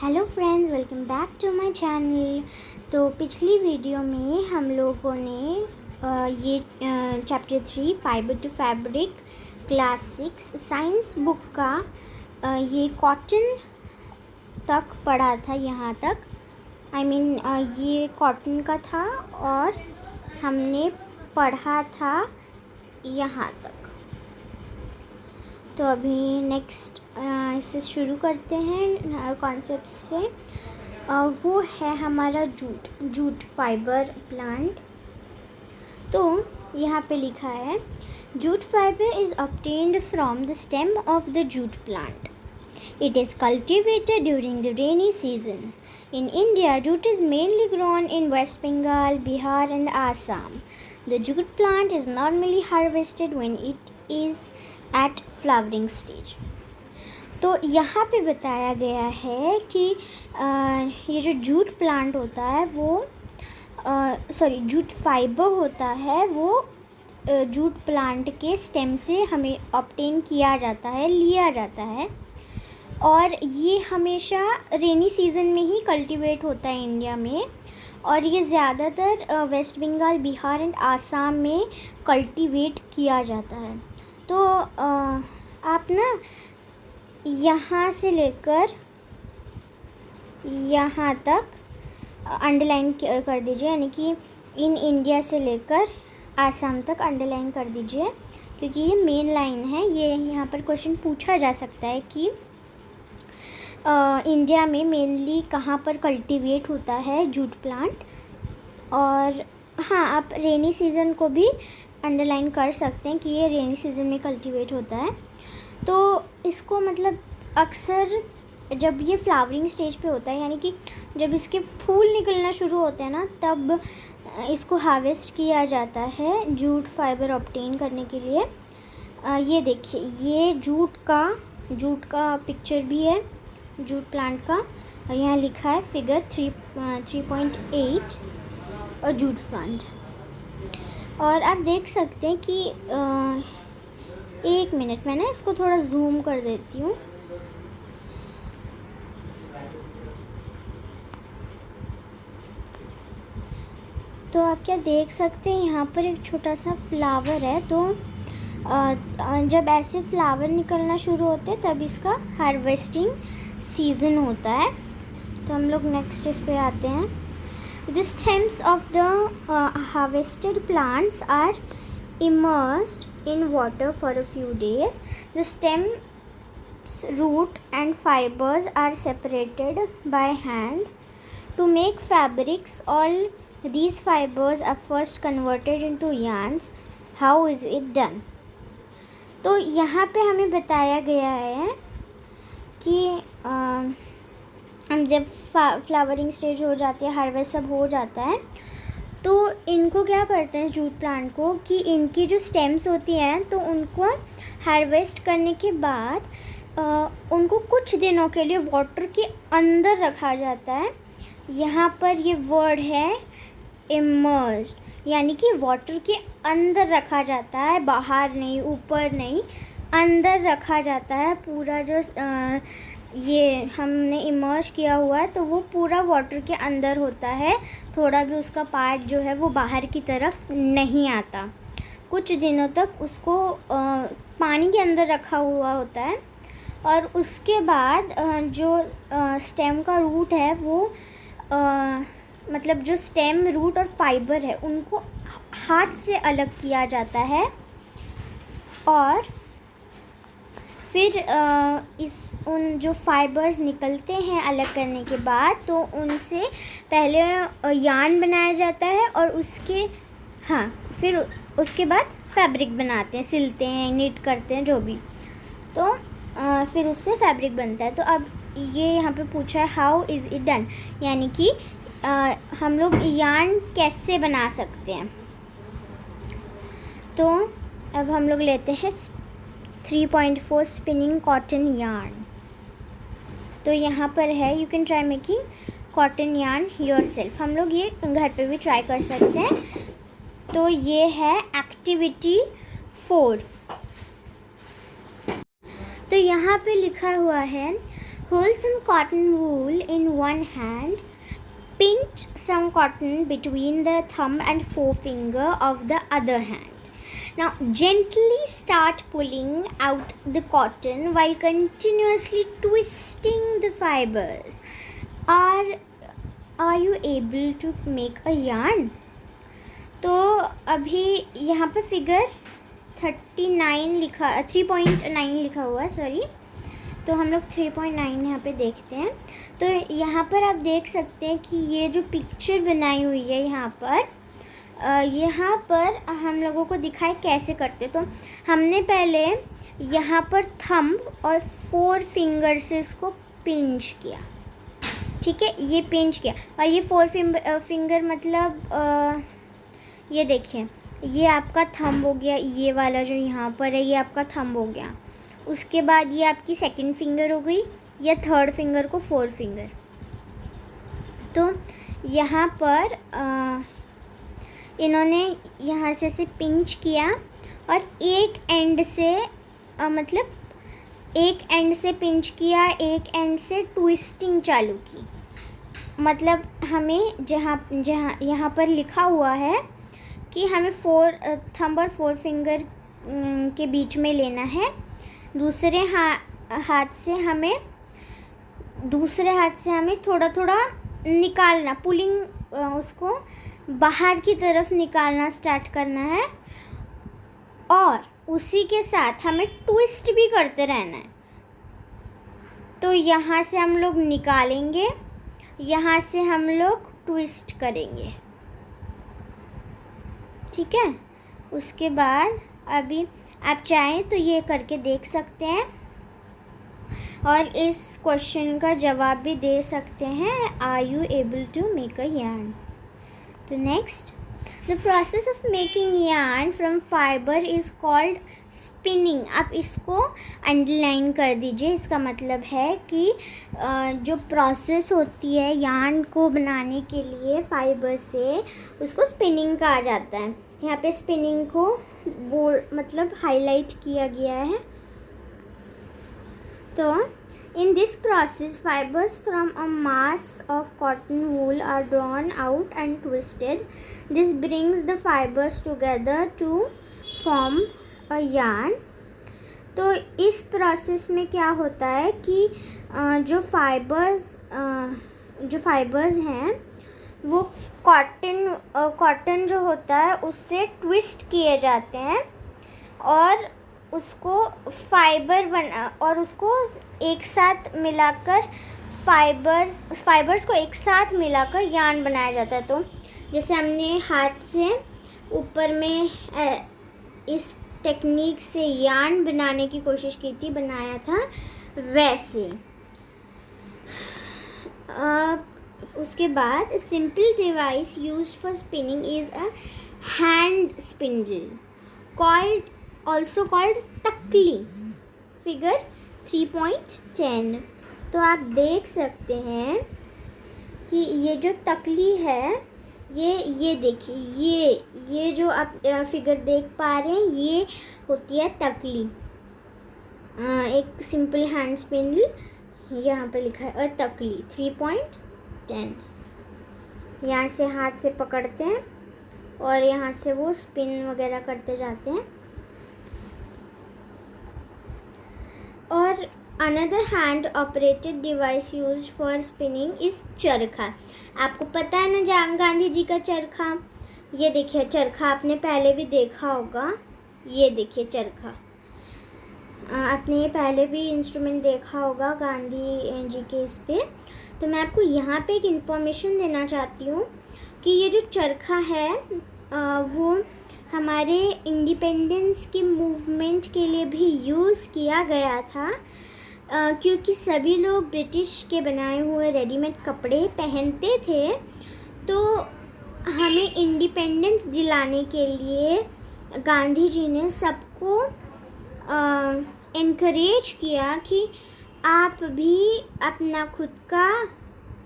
Hello friends, welcome back to my channel. तो पिछली video में हम लोगों ने ये chapter 3 fibre to fabric class 6 science book का ये कॉटन तक पढ़ा था। यहाँ तक ये कॉटन का था और हमने पढ़ा था यहाँ तक। तो अभी नेक्स्ट इसे शुरू करते हैं कॉन्सेप्ट से। वो है हमारा जूट फाइबर प्लांट। तो यहाँ पे लिखा है jute fibre is obtained from the stem of the jute plant. It is cultivated during the rainy season. In India, jute is mainly grown in West Bengal, Bihar and Assam. The jute plant is normally harvested when it is at flowering stage. तो यहाँ पे बताया गया है कि ये जो jute plant होता है वो जूट फाइबर होता है वो जूट प्लांट के स्टेम से हमें ऑब्टेन किया जाता है, लिया जाता है। और ये हमेशा रेनी सीज़न में ही कल्टीवेट होता है इंडिया में, और ये ज़्यादातर वेस्ट बंगाल, बिहार एंड आसाम में कल्टीवेट किया जाता है। तो आप ना यहाँ से लेकर यहाँ तक अंडरलाइन कर दीजिए, यानी कि इन इंडिया से लेकर आसाम तक अंडरलाइन कर दीजिए, क्योंकि ये मेन लाइन है। ये यहाँ पर क्वेश्चन पूछा जा सकता है कि इंडिया में मेनली कहाँ पर कल्टीवेट होता है जूट प्लांट। और हाँ, आप रेनी सीज़न को भी अंडरलाइन कर सकते हैं कि ये रेनी सीज़न में कल्टीवेट होता है। तो इसको मतलब अक्सर जब ये फ्लावरिंग स्टेज पे होता है, यानी कि जब इसके फूल निकलना शुरू होते हैं ना, तब इसको हार्वेस्ट किया जाता है जूट फाइबर ऑब्टेन करने के लिए। ये देखिए, ये जूट का पिक्चर भी है जूट प्लांट का, और यहाँ लिखा है फिगर 3.8 और जूट प्लांट। और आप देख सकते हैं कि एक मिनट, मैं ना इसको थोड़ा जूम कर देती हूँ। तो आप क्या देख सकते हैं, यहाँ पर एक छोटा सा फ्लावर है। तो जब ऐसे फ्लावर निकलना शुरू होते हैं तब इसका हार्वेस्टिंग सीज़न होता है। तो हम लोग नेक्स्ट इस पे आते हैं। The stems of the harvested plants are immersed in water for a few days. The stem's root and fibers are separated by hand. To make fabrics, all these fibers are first converted into yarns. How is it done? तो यहाँ पे हमें बताया गया है कि हम जब फ्लावरिंग स्टेज हो जाती है, हार्वेस्ट सब हो जाता है, तो इनको क्या करते हैं जूट प्लांट को कि इनकी जो स्टेम्स होती हैं तो उनको हार्वेस्ट करने के बाद उनको कुछ दिनों के लिए वाटर के अंदर रखा जाता है। यहाँ पर ये वर्ड है इमर्स्ड, यानी कि वाटर के अंदर रखा जाता है, बाहर नहीं, ऊपर नहीं, अंदर रखा जाता है। पूरा जो ये हमने इमर्ज किया हुआ है तो वो पूरा वाटर के अंदर होता है, थोड़ा भी उसका पार्ट जो है वो बाहर की तरफ नहीं आता। कुछ दिनों तक उसको पानी के अंदर रखा हुआ होता है, और उसके बाद जो स्टेम का रूट है वो मतलब जो स्टेम, रूट और फाइबर है उनको हाथ से अलग किया जाता है। और फिर उन जो फाइबर्स निकलते हैं अलग करने के बाद, तो उनसे पहले यार्न बनाया जाता है, और फिर उसके बाद फैब्रिक बनाते हैं, सिलते हैं, निट करते हैं, जो भी। तो फिर उससे फैब्रिक बनता है। तो अब ये यहाँ पे पूछा है हाउ इज़ इट डन, यानी कि हम लोग यार्न कैसे बना सकते हैं। तो अब हम लोग लेते हैं 3.4 स्पिनिंग कॉटन यार्न। तो यहाँ पर है you can try making cotton yarn yourself. हम लोग ये घर पे भी ट्राई कर सकते हैं। तो ये है एक्टिविटी 4। तो यहाँ पे लिखा हुआ है Hold some cotton wool in one hand. Pinch some cotton between the thumb and forefinger of the other hand. Now gently start pulling out the cotton while continuously twisting the fibers. Are you able to make a yarn? तो अभी यहाँ पे figure 3.9 लिखा हुआ है, sorry. तो हम लोग 3.9 यहाँ पे देखते हैं। तो यहाँ पर आप देख सकते हैं कि ये जो पिक्चर बनाई हुई है यहाँ पर हम लोगों को दिखाए कैसे करते। तो हमने पहले यहाँ पर थंब और 4 फिंगर से इसको पिंच किया, ठीक है, ये पिंच किया। और ये 4 फिंगर मतलब ये देखिए, ये आपका थंब हो गया, ये वाला जो यहाँ पर है ये आपका थंब हो गया। उसके बाद ये आपकी सेकंड फिंगर हो गई, या थर्ड फिंगर को 4 फिंगर। तो यहाँ पर इन्होंने यहाँ से पिंच किया और एक एंड से एक एंड से पिंच किया, एक एंड से ट्विस्टिंग चालू की। मतलब हमें जहाँ यहाँ पर लिखा हुआ है कि हमें 4 थंब और 4 फिंगर के बीच में लेना है। दूसरे हाथ से हमें थोड़ा थोड़ा निकालना, पुलिंग उसको बाहर की तरफ निकालना स्टार्ट करना है, और उसी के साथ हमें ट्विस्ट भी करते रहना है। तो यहाँ से हम लोग निकालेंगे, यहाँ से हम लोग ट्विस्ट करेंगे, ठीक है। उसके बाद अभी आप चाहें तो ये करके देख सकते हैं और इस क्वेश्चन का जवाब भी दे सकते हैं, are you able to make a yarn? तो next, the process of making yarn from fibre is called spinning. आप इसको अंडरलाइन कर दीजिए। इसका मतलब है कि जो प्रोसेस होती है yarn को बनाने के लिए फाइबर से, उसको स्पिनिंग कहा जाता है। यहाँ पे स्पिनिंग को मतलब हाईलाइट किया गया है। तो in this process fibers from a mass of cotton wool are drawn out and twisted. This brings the fibers together to form a yarn. तो इस प्रोसेस में क्या होता है कि जो फाइबर्स हैं वो कॉटन जो होता है उससे ट्विस्ट किए जाते हैं और उसको और उसको एक साथ मिलाकर फाइबर्स को एक साथ मिलाकर यार्न बनाया जाता है। तो जैसे हमने हाथ से ऊपर में इस टेक्निक से यार्न बनाने की कोशिश की थी, बनाया था, वैसे। उसके बाद simple device used for spinning is a hand spindle also called तकली, फिगर 3.10। तो आप देख सकते हैं कि ये जो तकली है, ये देखिए, ये जो आप फिगर देख पा रहे हैं, ये होती है तकली। एक सिंपल हैंड स्पिंडल यहाँ पे लिखा है, और तकली 3.10। यहाँ से हाथ से पकड़ते हैं और यहाँ से वो स्पिन वगैरह करते जाते हैं। और another hand operated device used for spinning is चरखा। आपको पता है ना गांधी जी का चरखा, ये देखिए चरखा आपने पहले भी देखा होगा, ये देखिए चरखा, आपने ये पहले भी इंस्ट्रूमेंट देखा होगा गांधी जी के इस पे। तो मैं आपको यहाँ पे एक इन्फॉर्मेशन देना चाहती हूँ कि ये जो चरखा है वो हमारे इंडिपेंडेंस के मूवमेंट के लिए भी यूज़ किया गया था, क्योंकि सभी लोग ब्रिटिश के बनाए हुए रेडीमेड कपड़े पहनते थे। तो हमें इंडिपेंडेंस दिलाने के लिए गांधी जी ने सबको इनकरेज किया कि आप भी अपना खुद का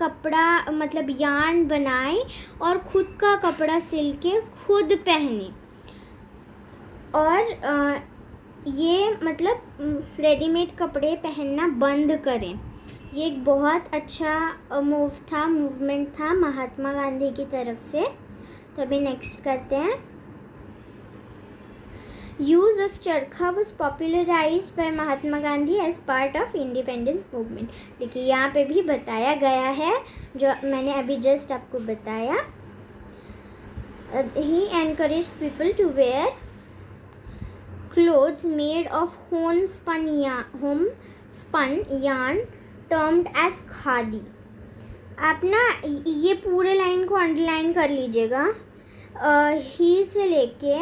कपड़ा मतलब यार्न बनाएं और ख़ुद का कपड़ा सिल के खुद पहने, और ये मतलब रेडीमेड कपड़े पहनना बंद करें। ये एक बहुत अच्छा मूवमेंट था महात्मा गांधी की तरफ से। तो अभी नेक्स्ट करते हैं। Use of charkha was popularised by Mahatma Gandhi as part of independence movement. देखिए यहाँ पे भी बताया गया है जो मैंने अभी जस्ट आपको बताया। He encourage people to wear clothes made of homespun yarn termed as khadi. आप ना ये पूरे लाइन को अंडरलाइन कर लीजिएगा। ही से लेके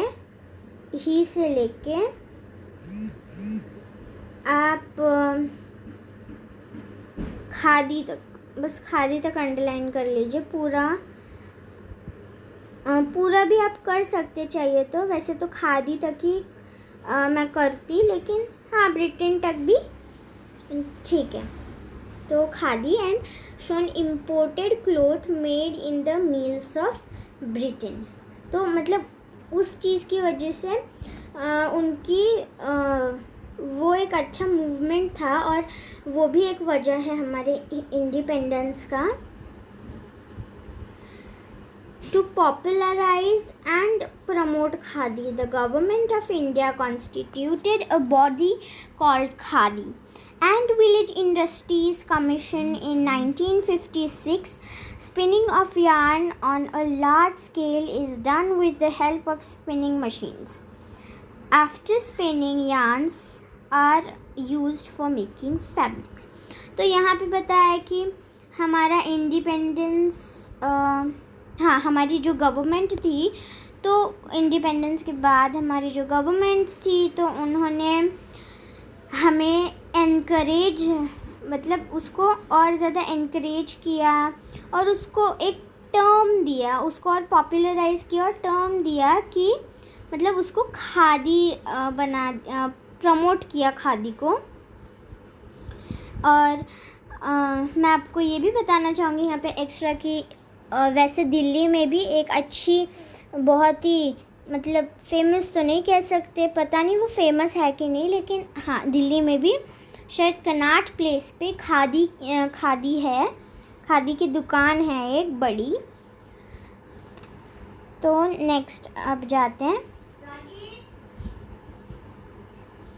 आप खादी तक, बस खादी तक अंडरलाइन कर लीजिए। पूरा भी आप कर सकते चाहिए तो, वैसे तो खादी तक ही मैं करती, लेकिन हाँ ब्रिटेन तक भी ठीक है। तो khadi and shown imported cloth made in the mills of Britain. तो मतलब उस चीज़ की वजह से उनकी वो एक अच्छा मूवमेंट था और वो भी एक वजह है हमारे इंडिपेंडेंस का। To popularize and promote Khadi, the government of India constituted a body called Khadi and Village Industries Commission in 1956. Spinning of yarn on a large scale is done with the help of spinning machines. After spinning, yarns are used for making fabrics. तो यहाँ पे बताया है कि हमारा independence हाँ हमारी जो गवर्नमेंट थी, तो इंडिपेंडेंस के बाद हमारी जो गवर्नमेंट थी तो उन्होंने हमें एनकरेज, मतलब उसको और ज़्यादा एनकरेज किया और उसको एक टर्म दिया, उसको और पॉपुलराइज़ किया और टर्म दिया कि मतलब उसको खादी प्रमोट किया खादी को। और मैं आपको ये भी बताना चाहूँगी यहाँ पे एक्स्ट्रा कि वैसे दिल्ली में भी एक अच्छी, बहुत ही मतलब फेमस तो नहीं कह सकते, पता नहीं वो फेमस है कि नहीं, लेकिन हाँ दिल्ली में भी शायद कनाट प्लेस पे खादी है, खादी की दुकान है एक बड़ी। तो नेक्स्ट अब जाते हैं।